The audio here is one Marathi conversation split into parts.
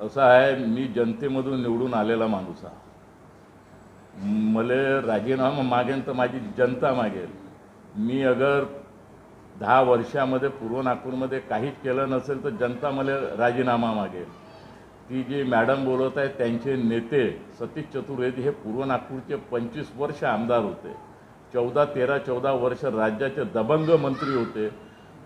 असं आहे, मी जनतेमधून निवडून आलेला माणूस आहे. मला राजीनामा मागेन तर माझी जनता मागेल. मी अगर 10 वर्षामध्ये पूर्व नागपूरमध्ये काहीच केलं नसेल तर जनता मला राजीनामा मागेल. ती जी मॅडम बोलत आहे त्यांचे नेते सतीश चतुर्वेदी हे पूर्व नागपूरचे 25 वर्ष आमदार होते. 14 वर्ष राज्याचे दबंग मंत्री होते.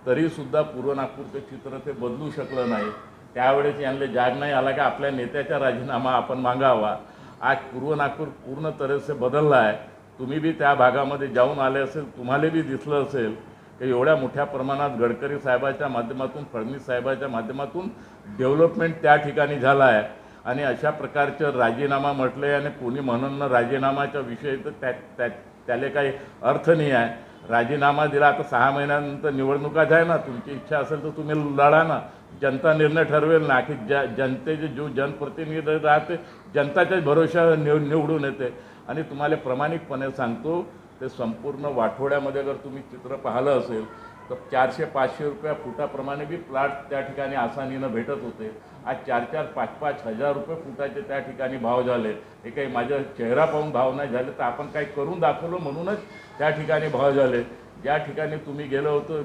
तरीसुद्धा पूर्व नागपूरचे चित्र ते बदलू शकलं नाही. त्यावेळेस यांना जाग नाही आला की आपल्या नेत्याचा राजीनामा आपण मागावा. आज पूर्व नागपूर पूर्ण तऱ्हेसे बदलला आहे. तुम्ही बी त्या भागामध्ये जाऊन आले असेल, तुम्हाला बी दिसलं असेल की एवढ्या मोठ्या प्रमाणात गडकरी साहेबाच्या माध्यमातून, फडणवीस साहेबाच्या माध्यमातून डेव्हलपमेंट त्या ठिकाणी झाला आहे. आणि अशा प्रकारचं राजीनामा म्हटले आणि कोणी म्हणून राजीनामाच्या विषयी तर त्याला काही अर्थ नाही आहे. राजीनामा दिला आता 6 महिन्यानंतर निवडणुकाच आहे ना, तुमची इच्छा असेल तर तुम्ही लढा ना. जनता निर्णय ठरवेल ना की जनतेचे जो जनप्रतिनिधी राहते जनताच्याच भरोशा निवडून येते. आणि तुम्हाला प्रामाणिकपणे सांगतो, ते संपूर्ण वाठोड्यामध्ये अगर तुम्ही चित्र पाहिलं असेल तर 400-500 रुपया फुटाप्रमाणे बी प्लॉट त्या ठिकाणी आसानीनं भेटत होते. आज 4-4, 5-5 हजार रुपये फुटाचे त्या ठिकाणी भाव झाले. हे काही माझा चेहरा पाहून भाव नाही झाले, तर आपण काही करून दाखवलं म्हणूनच त्या ठिकाणी भाव झाले. ज्या ठिकाणी तुम्ही गेलो होतो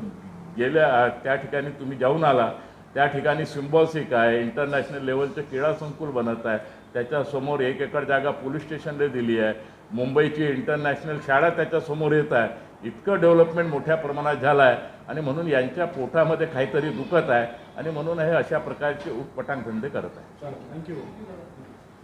त्या ठिकाणी तुम्ही जाऊन आला, त्या ठिकाणी सिम्बॉसिक आहे, इंटरनॅशनल लेवलचे क्रीडा संकुल बनत आहे. त्याच्यासमोर 1 एकर जागा पोलीस स्टेशनला दिली आहे. मुंबईची इंटरनॅशनल शाळा त्याच्यासमोर येत आहे. इतकं डेव्हलपमेंट मोठ्या प्रमाणात झालं आहे. आणि म्हणून यांच्या पोटामध्ये काहीतरी दुखत आहे आणि म्हणून हे अशा प्रकारचे उटपटांग धंदे करत आहे. थँक्यू.